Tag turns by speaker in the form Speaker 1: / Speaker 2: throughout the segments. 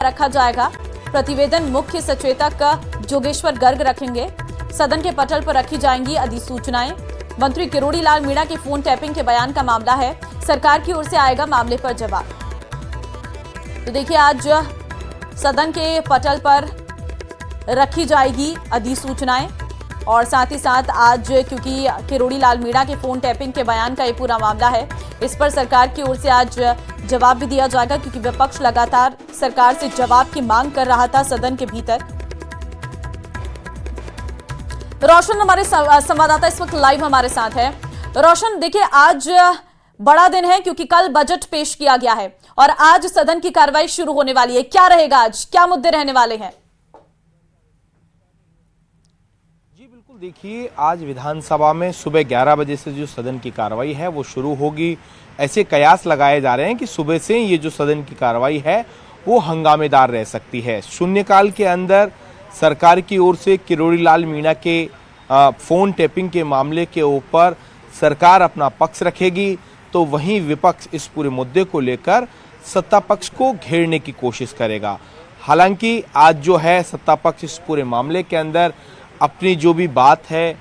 Speaker 1: रखा जाएगा। प्रतिवेदन मुख्य सचेतक जोगेश्वर गर्ग रखेंगे। सदन के पटल पर रखी जाएंगी अधिसूचनाएं। मंत्री किरोड़ी लाल मीणा के फोन टैपिंग के बयान का मामला है, सरकार की ओर से आएगा मामले पर जवाब। तो देखिए, आज सदन के पटल पर रखी जाएगी अधिसूचनाएं और साथ ही साथ आज क्योंकि किरोड़ी लाल मीणा के फोन टैपिंग के बयान का ये पूरा मामला है, इस पर सरकार की ओर से आज जवाब भी दिया जाएगा, क्योंकि विपक्ष लगातार सरकार से जवाब की मांग कर रहा था सदन के भीतर। रोशन हमारे संवाददाता इस वक्त लाइव हमारे साथ है। रोशन, देखिए, आज बड़ा दिन है क्योंकि कल बजट पेश किया गया है और आज सदन की कार्रवाई शुरू होने वाली है। क्या रहेगा आज, क्या मुद्दे रहने वाले हैं?
Speaker 2: जी बिल्कुल, देखिए, आज विधानसभा में सुबह 11 बजे से जो सदन की कार्रवाई है वो शुरू होगी। ऐसे कयास लगाए जा रहे हैं कि सुबह से ये जो सदन की कार्रवाई है वो हंगामेदार रह सकती है। शून्यकाल के अंदर सरकार की ओर से किरोड़ी लाल मीणा के फोन टैपिंग के मामले के ऊपर सरकार अपना पक्ष रखेगी, तो वहीं विपक्ष इस पूरे मुद्दे को लेकर सत्ता पक्ष को घेरने की कोशिश करेगा। हालांकि आज जो है सत्ता पक्ष इस पूरे मामले के अंदर अपनी जो भी बात है,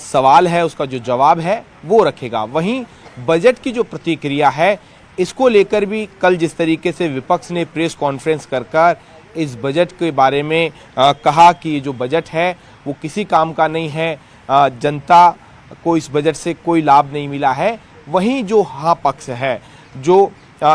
Speaker 2: सवाल है, उसका जो जवाब है वो रखेगा। वहीं बजट की जो प्रतिक्रिया है इसको लेकर भी कल जिस तरीके से विपक्ष ने प्रेस कॉन्फ्रेंस कर इस बजट के बारे में कहा कि ये जो बजट है वो किसी काम का नहीं है, जनता को इस बजट से कोई लाभ नहीं मिला है, वहीं जो हाँ पक्ष है, जो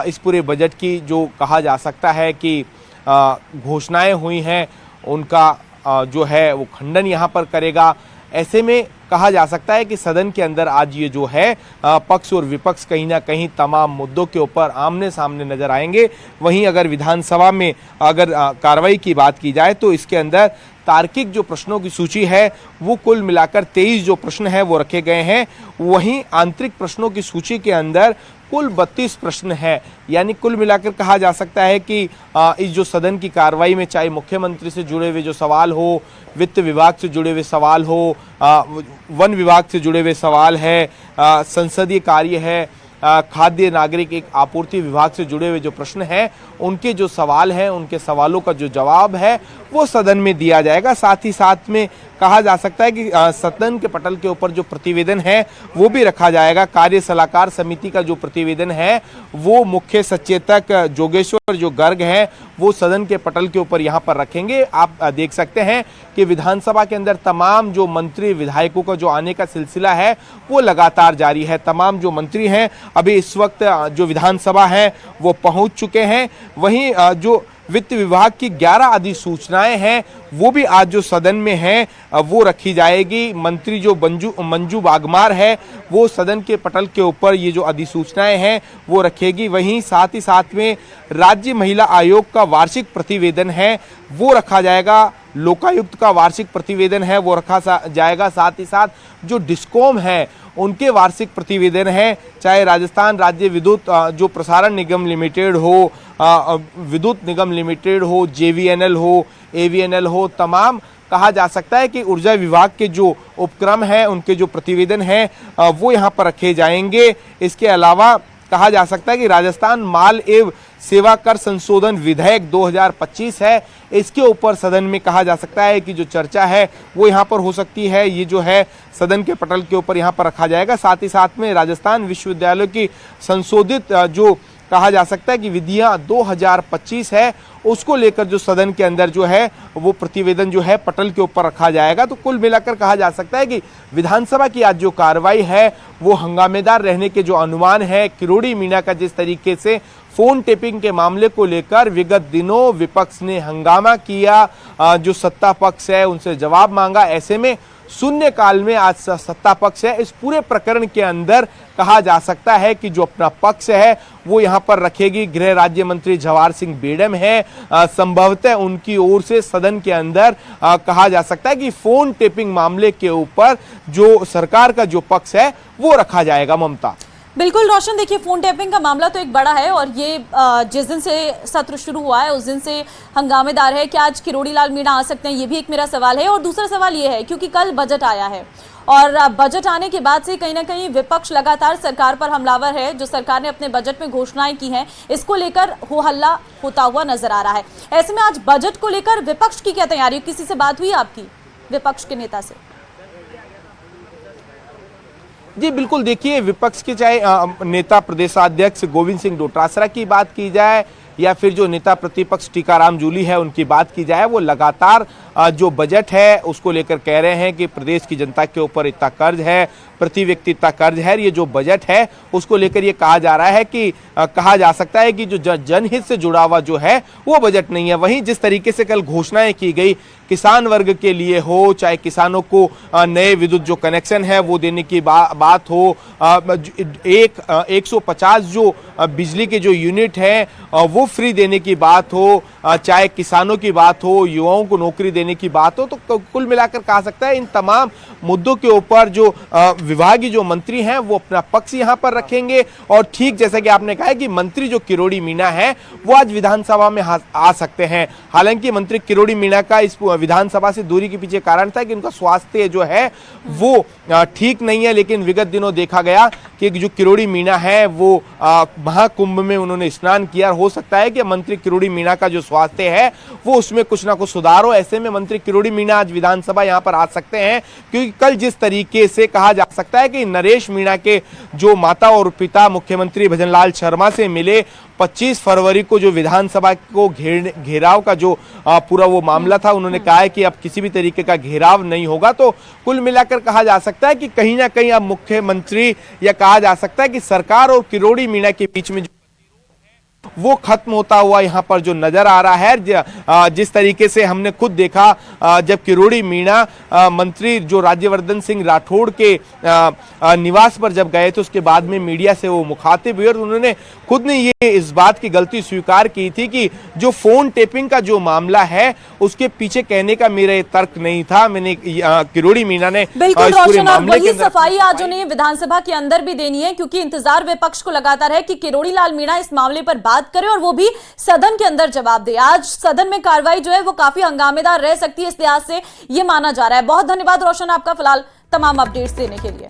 Speaker 2: इस पूरे बजट की जो कहा जा सकता है कि घोषणाएं हुई हैं उनका जो है वो खंडन यहाँ पर करेगा। ऐसे में कहा जा सकता है कि सदन के अंदर आज ये जो है पक्ष और विपक्ष कहीं ना कहीं तमाम मुद्दों के ऊपर आमने सामने नजर आएंगे। वहीं अगर विधानसभा में अगर कार्रवाई की बात की जाए तो इसके अंदर तार्किक जो प्रश्नों की सूची है वो कुल मिलाकर 23 जो प्रश्न है वो रखे गए हैं। वहीं आंतरिक प्रश्नों की सूची के अंदर कुल 32 प्रश्न है। यानी कुल मिलाकर कहा जा सकता है कि इस जो सदन की कार्रवाई में चाहे मुख्यमंत्री से जुड़े हुए जो सवाल हो, वित्त विभाग से जुड़े हुए सवाल हो, वन विभाग से जुड़े हुए सवाल है, संसदीय कार्य है, खाद्य नागरिक एक आपूर्ति विभाग से जुड़े हुए जो प्रश्न हैं उनके जो सवाल हैं, उनके सवालों का जो जवाब है वो सदन में दिया जाएगा। साथ ही साथ में कहा जा सकता है कि सदन के पटल के ऊपर जो प्रतिवेदन है वो भी रखा जाएगा। कार्य सलाहकार समिति का जो प्रतिवेदन है वो मुख्य सचेतक जोगेश्वर जो गर्ग हैं वो सदन के पटल के ऊपर यहाँ पर रखेंगे। आप देख सकते हैं कि विधानसभा के अंदर तमाम जो मंत्री विधायकों का जो आने का सिलसिला है वो लगातार जारी है। तमाम जो मंत्री हैं अभी इस वक्त जो विधानसभा है वो पहुंच चुके हैं। वहीं जो वित्त विभाग की 11 अधिसूचनाएं हैं वो भी आज जो सदन में हैं वो रखी जाएगी। मंत्री जो मंजू बागमार है वो सदन के पटल के ऊपर ये जो अधिसूचनाएं हैं वो रखेगी। वहीं साथ ही साथ में राज्य महिला आयोग का वार्षिक प्रतिवेदन है वो रखा जाएगा। लोकायुक्त का वार्षिक प्रतिवेदन है वो रखा जाएगा। साथ ही साथ जो डिस्कॉम है उनके वार्षिक प्रतिवेदन है, चाहे राजस्थान राज्य विद्युत जो प्रसारण निगम लिमिटेड हो, विद्युत निगम लिमिटेड हो, जेवीएनएल हो, एवीएनएल हो, तमाम कहा जा सकता है कि ऊर्जा विभाग के जो उपक्रम हैं उनके जो प्रतिवेदन हैं वो यहाँ पर रखे जाएंगे। इसके अलावा कहा जा सकता है कि राजस्थान माल एवं सेवा कर संशोधन विधेयक 2025 है, इसके ऊपर सदन में कहा जा सकता है कि जो चर्चा है वो यहाँ पर हो सकती है। ये जो है सदन के पटल के ऊपर यहाँ पर रखा जाएगा। साथ ही साथ में राजस्थान विश्वविद्यालय की संशोधित जो कहा जा सकता है कि विधियां 2025 है उसको लेकर जो सदन के अंदर जो है वो प्रतिवेदन जो है पटल के ऊपर रखा जाएगा। तो कुल मिलाकर कहा जा सकता है कि विधानसभा की आज जो कार्रवाई है वो हंगामेदार रहने के जो अनुमान है। किरोड़ी मीणा का जिस तरीके से फोन टेपिंग के मामले को लेकर विगत दिनों विपक्ष ने हंगामा किया, जो सत्ता पक्ष है उनसे जवाब मांगा, ऐसे में शून्यकाल में आज सत्ता पक्ष है इस पूरे प्रकरण के अंदर कहा जा सकता है कि जो अपना पक्ष है वो यहाँ पर रखेगी। गृह राज्य मंत्री जवाहर सिंह बेडम है, संभवतः उनकी ओर से सदन के अंदर कहा जा सकता है कि फोन टेपिंग मामले के ऊपर जो सरकार का जो पक्ष है वो रखा जाएगा। ममता,
Speaker 1: बिल्कुल रोशन, देखिए, फोन टैपिंग का मामला तो एक बड़ा है और ये जिस दिन से सत्र शुरू हुआ है उस दिन से हंगामेदार है। क्या आज किरोड़ी लाल मीणा आ सकते हैं, ये भी एक मेरा सवाल है। और दूसरा सवाल ये है क्योंकि कल बजट आया है और बजट आने के बाद से कहीं ना कहीं विपक्ष लगातार सरकार पर हमलावर है। जो सरकार ने अपने बजट में घोषणाएं की हैं, इसको लेकर हो हल्ला होता हुआ नजर आ रहा है। ऐसे में आज बजट को लेकर विपक्ष की क्या तैयारी, किसी से बात हुई आपकी विपक्ष के नेता से?
Speaker 2: जी बिल्कुल, देखिए विपक्ष के चाहे नेता प्रदेशाध्यक्ष गोविंद सिंह डोटासरा की बात की जाए या फिर जो नेता प्रतिपक्ष टीकाराम जूली है उनकी बात की जाए, वो लगातार जो बजट है उसको लेकर कह रहे हैं कि प्रदेश की जनता के ऊपर इतना कर्ज है, प्रति व्यक्ति इतना कर्ज है। ये जो बजट है उसको लेकर ये कहा जा रहा है कि कहा जा सकता है कि जो जनहित से जुड़ा हुआ जो है वो बजट नहीं है। वहीं जिस तरीके से कल घोषणाएं की गई किसान वर्ग के लिए हो, चाहे किसानों को नए विद्युत जो कनेक्शन है वो देने की बात हो, 150 जो बिजली के जो यूनिट है वो फ्री देने की बात हो, चाहे किसानों की बात हो, युवाओं को नौकरी देने की बात हो, तो कुल मिलाकर कहा सकता है इन तमाम मुद्दों के ऊपर जो विभागीय जो मंत्री हैं वो अपना पक्ष यहां पर रखेंगे। और ठीक जैसा कि आपने कहा है कि मंत्री जो किरोड़ी मीणा है वो आज विधानसभा में आ सकते हैं। हालांकि मंत्री किरोड़ी मीणा का इस विधानसभा से दूरी के पीछे कारण था कि उनका स्वास्थ्य जो है वो ठीक नहीं है, लेकिन विगत दिनों देखा गया कि जो किरोड़ी मीणा है वो महाकुंभ में उन्होंने स्नान किया। हो सकता है कि मंत्री किरोड़ी मीणा का जो स्वास्थ्य है वो उसमें कुछ ना कुछ सुधार हो। ऐसे में मंत्री किरोड़ी मीणा आज विधानसभा यहां पर आ सकते हैं, क्योंकि कल जिस तरीके से कहा जा सकता है कि नरेश मीणा के जो माता और पिता मुख्यमंत्री भजनलाल शर्मा से मिले 25 फरवरी को जो विधानसभा को घेराव का जो पूरा वो मामला था, उन्होंने कहा है कि अब किसी भी तरीके का घेराव नहीं होगा। तो कुल मिलाकर कहा जा सकता है कि कहीं ना कहीं अब मुख्यमंत्री या कहा जा सकता है कि सरकार और किरोड़ी मीणा के बीच में वो खत्म होता हुआ यहां पर जो नजर आ रहा है। जिस तरीके से हमने खुद देखा जब किरोड़ी मीणा मंत्री जो राज्यवर्धन सिंह राठौड़ के निवास पर जब गए थे, उसके बाद में मीडिया से वो मुखातिब हुए और उन्होंने खुद ने ये इस बात की गलती स्वीकार की थी कि जो फोन टेपिंग का जो मामला है उसके पीछे कहने का मेरा ये तर्क नहीं था। मैंने किरोड़ी मीणा ने
Speaker 1: बिल्कुल रोशन, और वही सफाई आज उन्हें विधानसभा के अंदर भी देनी है, क्योंकि इंतजार विपक्ष को लगातार है कि किरोड़ी लाल मीणा इस मामले पर बात करे और वो भी सदन के अंदर जवाब दे। आज सदन में कार्रवाई जो है वो काफी हंगामेदार रह सकती है, इस लिहाज से ये माना जा रहा है। बहुत धन्यवाद रोशन आपका फिलहाल तमाम अपडेट्स देने के लिए।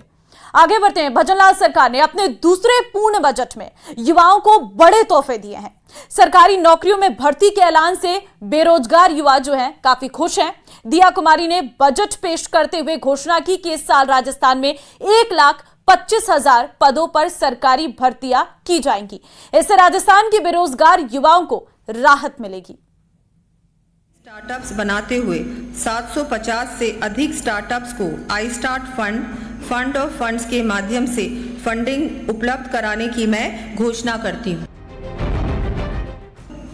Speaker 1: आगे बढ़ते हैं। भजनलाल सरकार ने अपने दूसरे पूर्ण बजट में युवाओं को बड़े तोहफे दिए हैं। सरकारी नौकरियों में भर्ती के ऐलान से बेरोजगार युवा जो हैं काफी खुश हैं। दिया कुमारी ने बजट पेश करते हुए घोषणा की कि इस साल राजस्थान में 1,25,000 पदों पर सरकारी भर्तियां की जाएंगी। इससे राजस्थान के बेरोजगार युवाओं को राहत मिलेगी।
Speaker 3: स्टार्टअप्स बनाते हुए 750 से अधिक स्टार्टअप्स को I start fund of funds के माध्यम से फंडिंग उपलब्ध कराने की मैं घोषणा करती हूँ।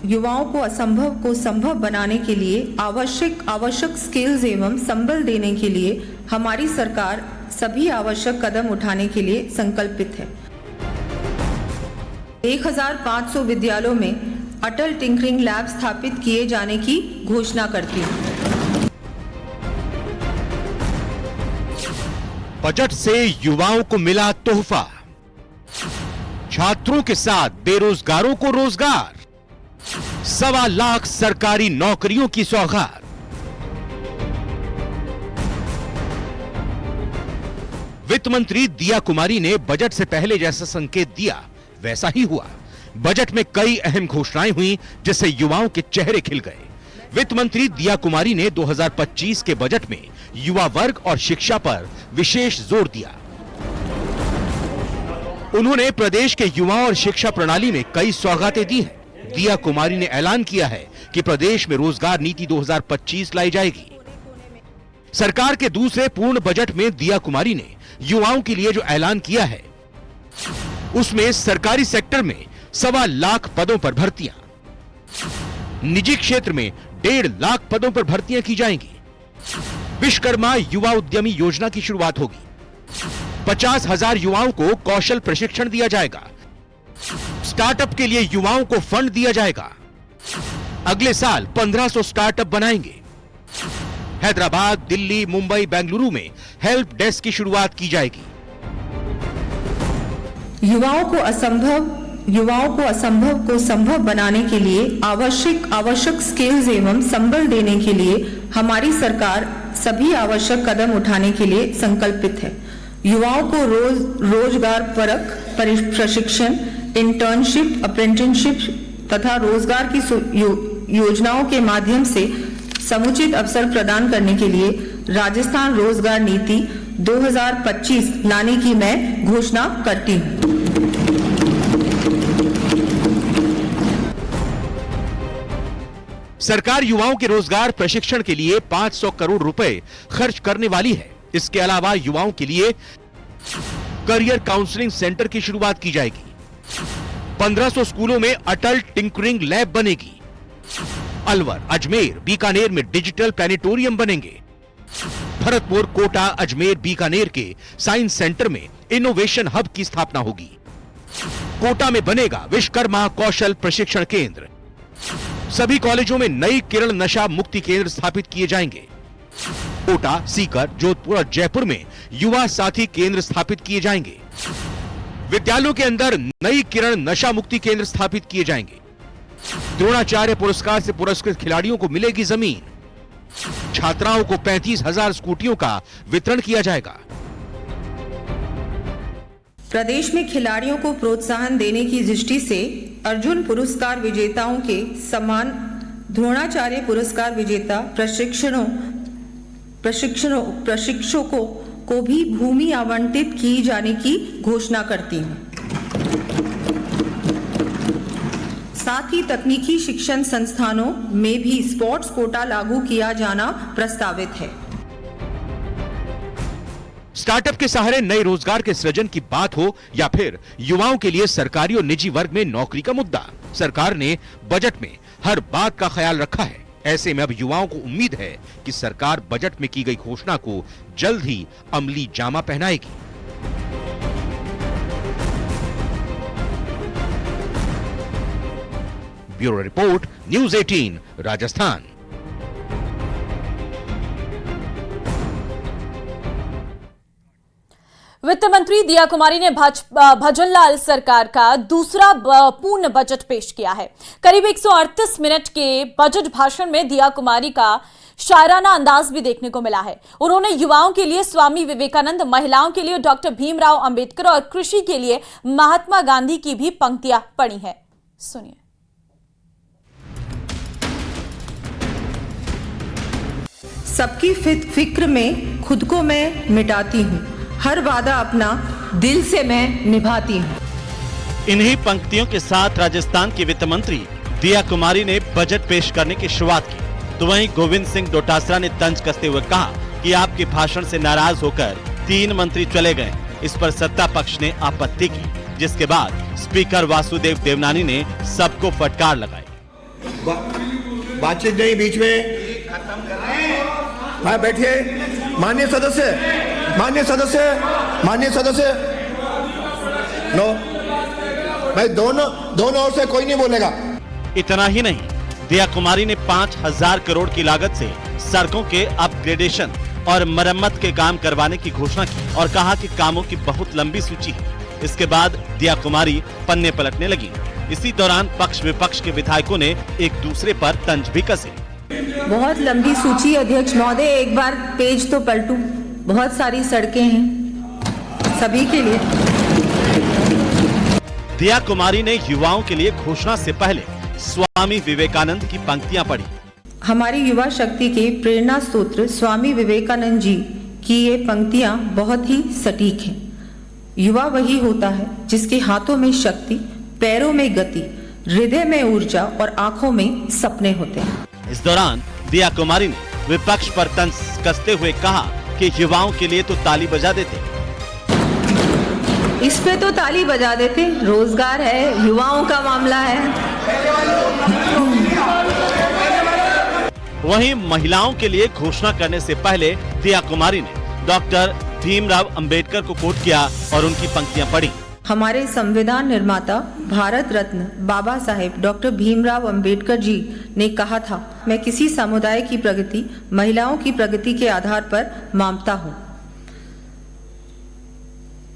Speaker 3: युवाओं को असंभव को संभव बनाने के लिए आवश्यक स्किल्स एवं संबल देने के लिए हमारी सरकार सभी आवश्यक कदम उठाने के लिए संकल्पित है। 1500 विद्यालयों में अटल टिंकरिंग लैब स्थापित किए जाने की घोषणा करती हूँ।
Speaker 4: बजट से युवाओं को मिला तोहफा, छात्रों के साथ बेरोजगारों को रोजगार, 1.25 लाख सरकारी नौकरियों की सौगात। वित्त मंत्री दिया कुमारी ने बजट से पहले जैसा संकेत दिया वैसा ही हुआ। बजट में कई अहम घोषणाएं हुई जिससे युवाओं के चेहरे खिल गए। वित्त मंत्री दिया कुमारी ने 2025 के बजट में युवा वर्ग और शिक्षा पर विशेष जोर दिया। उन्होंने प्रदेश के युवाओं और शिक्षा प्रणाली में कई सौगातें दी हैं। दिया कुमारी ने ऐलान किया है कि प्रदेश में रोजगार नीति 2025 लाई जाएगी। सरकार के दूसरे पूर्ण बजट में दिया कुमारी ने युवाओं के लिए जो ऐलान किया है उसमें सरकारी सेक्टर में 1.25 लाख पदों पर भर्तियां, निजी क्षेत्र में 1.5 लाख पदों पर भर्तियां की जाएंगी। विश्वकर्मा युवा उद्यमी योजना की शुरुआत होगी। 50,000 युवाओं को कौशल प्रशिक्षण दिया जाएगा। स्टार्टअप के लिए युवाओं को फंड दिया जाएगा। अगले साल 1500 स्टार्टअप बनाएंगे। हैदराबाद, दिल्ली, मुंबई, बेंगलुरु में हेल्प डेस्क की शुरुआत की जाएगी।
Speaker 3: युवाओं को असंभव को संभव बनाने के लिए आवश्यक स्किल्स एवं संबल देने के लिए हमारी सरकार सभी आवश्यक कदम उठाने के लिए संकल्पित है। युवाओं को रोजगार परक प्रशिक्षण, इंटर्नशिप, अप्रेंटिसशिप तथा रोजगार की योजनाओं के माध्यम से समुचित अवसर प्रदान करने के लिए राजस्थान रोजगार नीति 2025 लाने की मैं घोषणा करती हूँ।
Speaker 4: सरकार युवाओं के रोजगार प्रशिक्षण के लिए 500 करोड़ रुपए खर्च करने वाली है। इसके अलावा युवाओं के लिए करियर काउंसलिंग सेंटर की शुरुआत की जाएगी। 1500 स्कूलों में अटल टिंकरिंग लैब बनेगी। अलवर, अजमेर, बीकानेर में डिजिटल प्लेनेटोरियम बनेंगे। भरतपुर, कोटा, अजमेर, बीकानेर के साइंस सेंटर में इनोवेशन हब की स्थापना होगी। कोटा में बनेगा विश्वकर्मा कौशल प्रशिक्षण केंद्र। सभी कॉलेजों में नई किरण नशा मुक्ति केंद्र स्थापित किए जाएंगे। कोटा, सीकर, जोधपुर और जयपुर में युवा साथी केंद्र स्थापित किए जाएंगे। विद्यालयों के अंदर नई किरण नशा मुक्ति केंद्र स्थापित किए जाएंगे। द्रोणाचार्य पुरस्कार से पुरस्कृत खिलाड़ियों को मिलेगी जमीन। छात्राओं को 35,000 स्कूटियों का वितरण किया जाएगा।
Speaker 3: प्रदेश में खिलाड़ियों को प्रोत्साहन देने की दृष्टि से अर्जुन पुरस्कार विजेताओं के समान द्रोणाचार्य पुरस्कार विजेता प्रशिक्षकों को भी भूमि आवंटित की जाने की घोषणा करती हूँ। साथ ही तकनीकी शिक्षण संस्थानों में भी स्पोर्ट्स कोटा लागू किया जाना प्रस्तावित है।
Speaker 4: स्टार्टअप के सहारे नए रोजगार के सृजन की बात हो या फिर युवाओं के लिए सरकारी और निजी वर्ग में नौकरी का मुद्दा, सरकार ने बजट में हर बात का ख्याल रखा है। ऐसे में अब युवाओं को उम्मीद है कि सरकार बजट में की गई घोषणा को जल्द ही अमली जामा पहनाएगी। Bureau report, news 18, Rajasthan.
Speaker 1: वित्त मंत्री दिया कुमारी ने भजनलाल सरकार का दूसरा पूर्ण बजट पेश किया है। करीब 138 मिनट के बजट भाषण में दिया कुमारी का शायराना अंदाज भी देखने को मिला है। उन्होंने युवाओं के लिए स्वामी विवेकानंद, महिलाओं के लिए डॉक्टर भीमराव अंबेडकर और कृषि के लिए महात्मा गांधी की भी पंक्तियां पढ़ी हैं। सुनिए।
Speaker 3: सबकी फिक्र में खुद को मैं मिटाती हूँ, हर वादा अपना दिल से मैं निभाती हूँ।
Speaker 5: इन्हीं पंक्तियों के साथ राजस्थान की वित्त मंत्री दिया कुमारी ने बजट पेश करने की शुरुआत की। तो वहीं गोविंद सिंह डोटासरा ने तंज कसते हुए कहा कि आपके भाषण से नाराज होकर 3 मंत्री चले गए। इस पर सत्ता पक्ष ने आपत्ति की, जिसके बाद स्पीकर वासुदेव देवनानी ने सबको फटकार लगाई।
Speaker 6: बातचीत नहीं बीच में। हाँ बैठिए। माननीय सदस्य नो भाई, दोनों ओर से कोई नहीं बोलेगा।
Speaker 5: इतना ही नहीं, दिया कुमारी ने 5,000 करोड़ की लागत से सड़कों के अपग्रेडेशन और मरम्मत के काम करवाने की घोषणा की और कहा कि कामों की बहुत लंबी सूची है। इसके बाद दिया कुमारी पन्ने पलटने लगी। इसी दौरान पक्ष विपक्ष के विधायकों ने एक दूसरे पर तंज भी कसे।
Speaker 3: बहुत लंबी सूची अध्यक्ष महोदय, एक बार पेज तो पलटूं। बहुत सारी सड़कें हैं सभी के लिए।
Speaker 5: दिया कुमारी ने युवाओं के लिए घोषणा से पहले स्वामी विवेकानंद की पंक्तियां पढ़ी।
Speaker 3: हमारी युवा शक्ति के प्रेरणा स्रोत स्वामी विवेकानंद जी की ये पंक्तियां बहुत ही सटीक हैं। युवा वही होता है जिसके हाथों में शक्ति, पैरों में गति, हृदय में ऊर्जा और आंखों में सपने होते हैं।
Speaker 5: इस दौरान दिया कुमारी ने विपक्ष पर तंज कसते हुए कहा कि युवाओं के लिए तो ताली बजा देते।
Speaker 3: इस पे तो ताली बजा देते, रोजगार है, युवाओं का मामला है।
Speaker 5: वहीं महिलाओं के लिए घोषणा करने से पहले दिया कुमारी ने डॉक्टर भीमराव अंबेडकर को कोट किया और उनकी पंक्तियां पढ़ी।
Speaker 3: हमारे संविधान निर्माता भारत रत्न बाबा साहेब डॉक्टर भीमराव अंबेडकर जी ने कहा था, मैं किसी समुदाय की प्रगति महिलाओं की प्रगति के आधार पर मापता हूँ।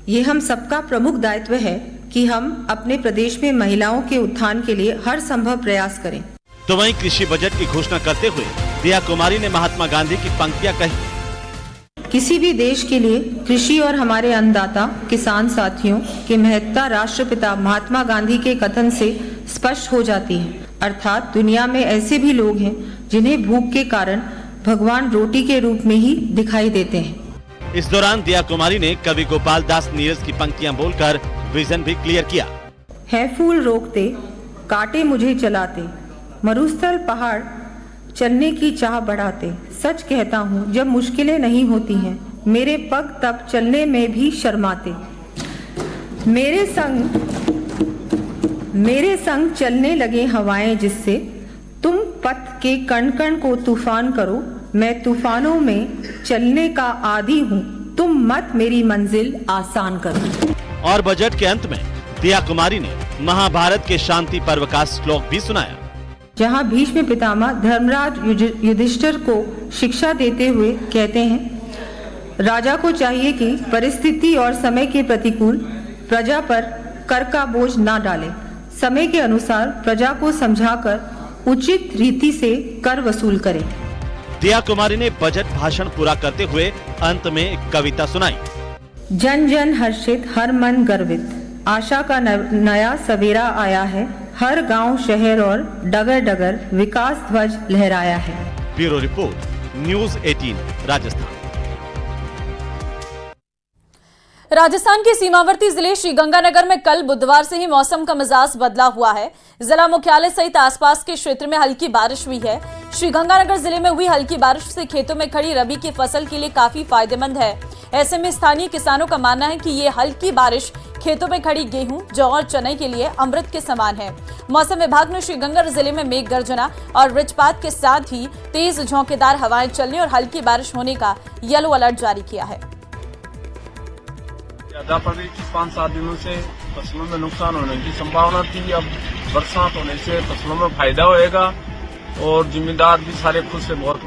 Speaker 3: ये हम सबका प्रमुख दायित्व है कि हम अपने प्रदेश में महिलाओं के उत्थान के लिए हर संभव प्रयास करें।
Speaker 5: तो वहीं कृषि बजट की घोषणा करते हुए दिया कुमारी ने महात्मा गांधी की पंक्तियां कही
Speaker 3: किसी भी देश के लिए कृषि और हमारे अन्नदाता किसान साथियों की महत्ता राष्ट्रपिता महात्मा गांधी के कथन से स्पष्ट हो जाती है। अर्थात दुनिया में ऐसे भी लोग हैं जिन्हें भूख के कारण भगवान रोटी के रूप में ही दिखाई देते हैं।
Speaker 5: इस दौरान दिया कुमारी ने कवि गोपाल दास नीरज की पंक्तियां बोलकर विजन भी क्लियर किया।
Speaker 3: है फूल रोकते काटे मुझे चलाते, मरुस्थल पहाड़ चलने की चाह बढ़ाते। सच कहता हूँ जब मुश्किलें नहीं होती हैं, मेरे पग तब चलने में भी शर्माते। मेरे संग चलने लगे हवाएं जिससे, तुम पथ के कण कण को तूफान करो। मैं तूफानों में चलने का आदी हूँ, तुम मत मेरी मंजिल आसान करो।
Speaker 5: और बजट के अंत में दिया कुमारी ने महाभारत के शांति पर्व का श्लोक भी सुनाया,
Speaker 3: जहाँ भीष्म पितामह धर्मराज युधिष्ठिर को शिक्षा देते हुए कहते हैं, राजा को चाहिए कि परिस्थिति और समय के प्रतिकूल प्रजा पर कर का बोझ ना डाले। समय के अनुसार प्रजा को समझाकर उचित रीति से कर वसूल करे।
Speaker 5: दिया कुमारी ने बजट भाषण पूरा करते हुए अंत में एक कविता सुनाई।
Speaker 3: जन जन हर्षित, हर मन गर्वित, आशा का नया सवेरा आया है। हर गांव शहर और डगर डगर विकास ध्वज लहराया है।
Speaker 5: Bureau report, news 18 Rajasthan.
Speaker 1: Rajasthan के सीमावर्ती जिले श्रीगंगानगर में कल बुधवार से ही मौसम का मिजाज बदला हुआ है। जिला मुख्यालय सहित आसपास के क्षेत्र में हल्की बारिश हुई है। श्रीगंगानगर जिले में हुई हल्की बारिश से खेतों में खड़ी रबी की फसल के लिए काफी फायदेमंद है। ऐसे में स्थानीय किसानों का मानना है कि ये हल्की बारिश खेतों में खड़ी गेहूं, जौ और चने के लिए अमृत के समान है। मौसम विभाग ने श्रीगंगानगर जिले में मेघ गर्जना और वज्रपात के साथ ही तेज झोंकेदार हवाएं चलने और हल्की बारिश होने का येलो अलर्ट जारी किया है।
Speaker 7: ज्यादा पड़ी 5-7 दिनों से फसलों में नुकसान होने की संभावना थी। अब बरसात होने से फसलों में फायदा होएगा और जिम्मेदार भी सारे खुद से बहुत